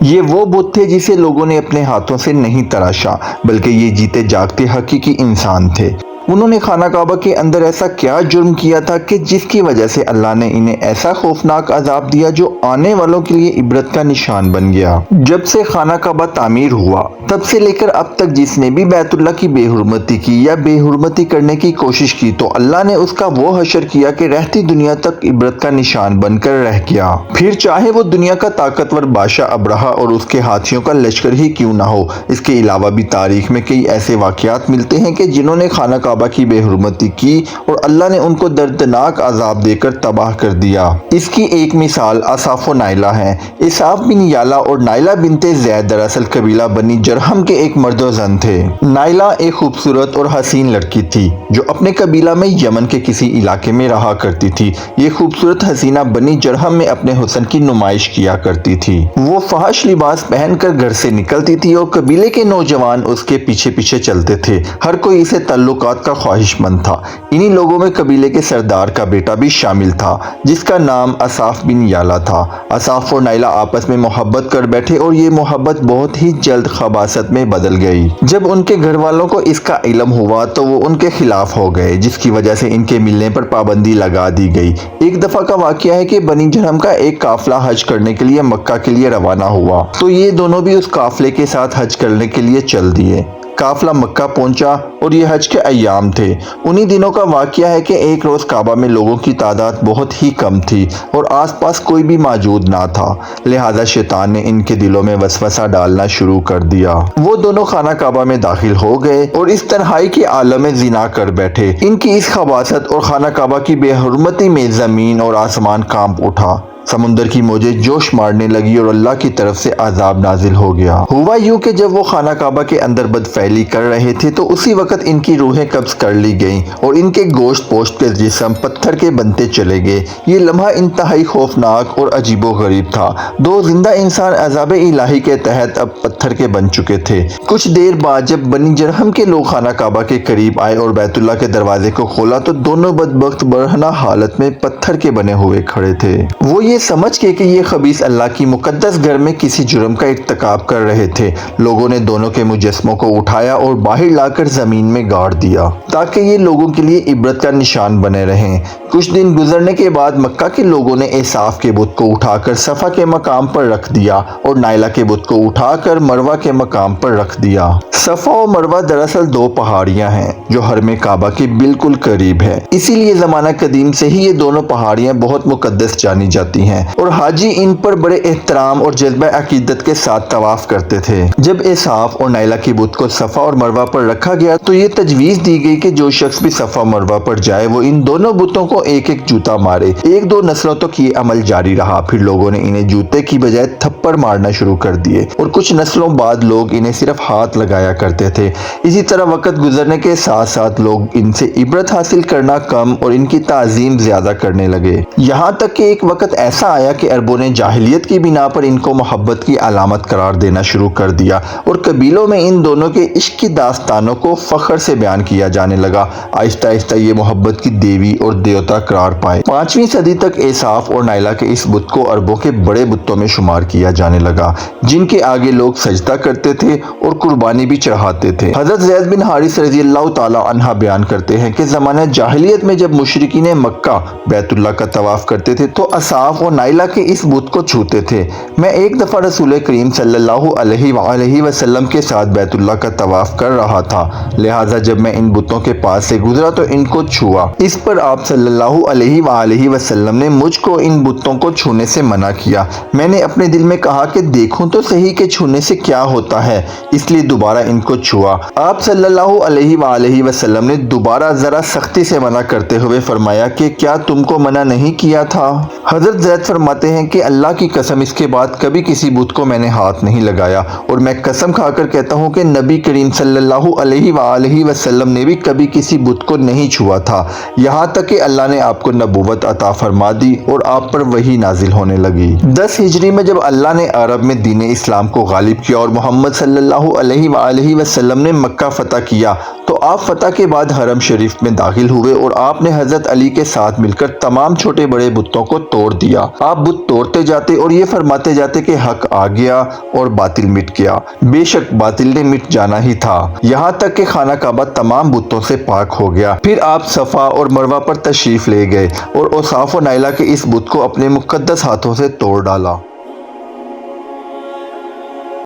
یہ وہ بت تھے جسے لوگوں نے اپنے ہاتھوں سے نہیں تراشا، بلکہ یہ جیتے جاگتے حقیقی انسان تھے۔ انہوں نے خانہ کعبہ کے اندر ایسا کیا جرم کیا تھا کہ جس کی وجہ سے اللہ نے انہیں ایسا خوفناک عذاب دیا جو آنے والوں کے لیے عبرت کا نشان بن گیا۔ جب سے خانہ کعبہ تعمیر ہوا تب سے لے کر اب تک جس نے بھی بیت اللہ کی بے حرمتی کی یا بے حرمتی کرنے کی کوشش کی تو اللہ نے اس کا وہ حشر کیا کہ رہتی دنیا تک عبرت کا نشان بن کر رہ گیا، پھر چاہے وہ دنیا کا طاقتور بادشاہ ابرہہ اور اس کے ہاتھیوں کا لشکر ہی کیوں نہ ہو۔ اس کے علاوہ بھی تاریخ میں کئی ایسے واقعات ملتے ہیں کہ جنہوں نے خانہ کعبہ کی بے حرمتی کی اور اللہ نے ان کو دردناک عذاب دے کر تباہ کر دیا۔ اس کی ایک مثال اصاف و نائلہ ہے۔ اصاف بن یالا اور نائلہ بنت زید دراصل قبیلہ بنی جرہم کے ایک مرد و زن تھے۔ نائلہ ایک خوبصورت اور حسین لڑکی تھی جو اپنے قبیلہ میں یمن کے کسی علاقے میں رہا کرتی تھی۔ یہ خوبصورت حسینہ بنی جرہم میں اپنے حسن کی نمائش کیا کرتی تھی۔ وہ فحش لباس پہن کر گھر سے نکلتی تھی اور قبیلے کے نوجوان اس کے پیچھے پیچھے چلتے تھے۔ ہر کوئی اسے تعلقات کا خواہش مند تھا۔ انہی لوگوں میں قبیلے کے سردار کا بیٹا بھی شامل تھا جس کا نام اصاف بن یالا تھا۔ اصاف اور نائلہ آپس میں محبت کر بیٹھے اور یہ محبت بہت ہی جلد خباثت میں بدل گئی۔ جب ان کے گھر والوں کو اس کا علم ہوا تو وہ ان کے خلاف ہو گئے، جس کی وجہ سے ان کے ملنے پر پابندی لگا دی گئی۔ ایک دفعہ کا واقعہ ہے کہ بنی جرہم کا ایک قافلہ حج کرنے کے لیے مکہ کے لیے روانہ ہوا تو یہ دونوں بھی اس قافلے کے ساتھ حج کرنے کے لیے چل دیے۔ قافلہ مکہ پہنچا اور یہ حج کے ایام تھے۔ انہی دنوں کا واقعہ ہے کہ ایک روز کعبہ میں لوگوں کی تعداد بہت ہی کم تھی اور آس پاس کوئی بھی موجود نہ تھا، لہذا شیطان نے ان کے دلوں میں وسوسہ ڈالنا شروع کر دیا۔ وہ دونوں خانہ کعبہ میں داخل ہو گئے اور اس تنہائی کے عالم میں زنا کر بیٹھے۔ ان کی اس خباثت اور خانہ کعبہ کی بے حرمتی میں زمین اور آسمان کانپ اٹھا، سمندر کی موجیں جوش مارنے لگی اور اللہ کی طرف سے عذاب نازل ہو گیا۔ ہوا یوں کہ جب وہ خانہ کعبہ کے اندر بدفعلی کر رہے تھے تو اسی وقت ان کی روحیں قبض کر لی گئیں اور ان کے گوشت پوشت کے جسم پتھر کے بنتے چلے گئے۔ یہ لمحہ انتہائی خوفناک اور عجیب و غریب تھا۔ دو زندہ انسان عذاب الہی کے تحت اب پتھر کے بن چکے تھے۔ کچھ دیر بعد جب بنی جرہم کے لوگ خانہ کعبہ کے قریب آئے اور بیت اللہ کے دروازے کو کھولا تو دونوں بدبخت برہنہ حالت میں پتھر کے بنے ہوئے کھڑے تھے۔ وہ یہ سمجھ کے کہ یہ خبیث اللہ کی مقدس گھر میں کسی جرم کا ارتکاب کر رہے تھے، لوگوں نے دونوں کے مجسموں کو اٹھایا اور باہر لا کر زمین میں گاڑ دیا تاکہ یہ لوگوں کے لیے عبرت کا نشان بنے رہیں۔ کچھ دن گزرنے کے بعد مکہ کے لوگوں نے اصاف کے بت کو اٹھا کر صفا کے مقام پر رکھ دیا اور نائلہ کے بت کو اٹھا کر مروہ کے مقام پر رکھ دیا۔ صفا اور مروہ دراصل دو پہاڑیاں ہیں جو حرم کعبہ کے بالکل قریب ہے، اسی لیے زمانہ قدیم سے ہی یہ دونوں پہاڑیاں بہت مقدس جانی جاتی ہیں اور حاجی ان پر بڑے احترام اور جذبہ عقیدت کے ساتھ طواف کرتے تھے۔ جب اصاف اور نائلہ کے بت کو صفا اور مروہ پر رکھا گیا تو یہ تجویز دی گئی کہ جو شخص بھی صفا مروہ پر جائے وہ ان دونوں بتوں کو ایک ایک جوتا مارے۔ ایک دو نسلوں تک یہ عمل جاری رہا، پھر لوگوں نے انہیں جوتے کی بجائے تھپڑ مارنا شروع کر دیے اور کچھ نسلوں بعد لوگ انہیں صرف ہاتھ لگایا کرتے تھے۔ اسی طرح وقت گزرنے کے ساتھ ساتھ لوگ ان سے عبرت حاصل کرنا کم اور ان کی تعظیم زیادہ کرنے لگے، یہاں تک کہ ایک وقت ایسا آیا کہ عربوں نے جاہلیت کی بنا پر ان کو محبت کی علامت قرار دینا شروع کر دیا اور قبیلوں میں ان دونوں کے عشق کی داستانوں کو فخر سے بیان کیا جانے لگا۔ آہستہ آہستہ یہ محبت کی دیوی اور دیوتا قرار پائے۔ 5ویں صدی تک اصاف اور نائلہ کے اس بت کو عربوں کے بڑے بتوں میں شمار کیا جانے لگا جن کے آگے لوگ سجدہ کرتے تھے اور قربانی بھی چڑھاتے تھے۔ حضرت زید بن حارث رضی اللہ تعالی عنہ بیان کرتے ہیں کہ زمانہ جاہلیت میں جب مشرکین مکہ بیت اللہ کا طواف کرتے تھے تو اصاف اور نائلہ کے اس بت کو چھوتے تھے۔ میں ایک دفعہ رسول کریم صلی اللہ علیہ وآلہ وسلم کے ساتھ بیت اللہ کا طواف کر رہا تھا، لہٰذا جب میں ان بتوں کے پاس سے گزرا تو ان کو چھوا۔ اس پر آپ صلی اللہ علیہ وآلہ وسلم نے مجھ کو ان بتوں کو چھونے سے منع کیا۔ میں نے اپنے دل میں کہا کہ دیکھوں تو صحیح کہ چھونے سے کیا ہوتا ہے، اس لیے دوبارہ ان کو چھوا۔ آپ صلی اللہ علیہ وآلہ وسلم نے دوبارہ ذرا سختی سے منع کرتے ہوئے فرمایا کہ کیا تم کو منع نہیں کیا تھا؟ حضرت زید فرماتے ہیں کہ اللہ کی قسم اس کے بعد کبھی کسی بت کو میں نے ہاتھ نہیں لگایا اور میں قسم کھا کر کہتا ہوں کہ نبی کریم صلی اللہ علیہ وآلہ وسلم نے بھی کبھی کسی بت کو نہیں چھوا تھا، یہاں تک کہ اللہ نے آپ کو نبوت عطا فرما دی اور آپ پر وحی نازل ہونے لگی۔ 10 ہجری میں جب اللہ نے عرب میں دین اسلام کو غالب کیا اور محمد صلی اللہ علیہ وآلہ وسلم نے مکہ فتح کیا تو آپ فتح کے بعد حرم شریف میں داخل ہوئے اور آپ نے حضرت علی کے ساتھ مل کر تمام چھوٹے بڑے بتوں کو توڑ دیا۔ آپ بت توڑتے جاتے اور یہ فرماتے جاتے کہ حق آ گیا اور باطل مٹ گیا۔ بے شک باطل نے مٹ جانا ہی تھا، یہاں تک کہ خانہ کعبہ تمام بتوں سے پاک ہو گیا۔ پھر آپ صفا اور مروہ پر تشریف لے گئے اور اوصاف و نائلہ کے اس بت کو اپنے مقدس ہاتھوں سے توڑ ڈالا۔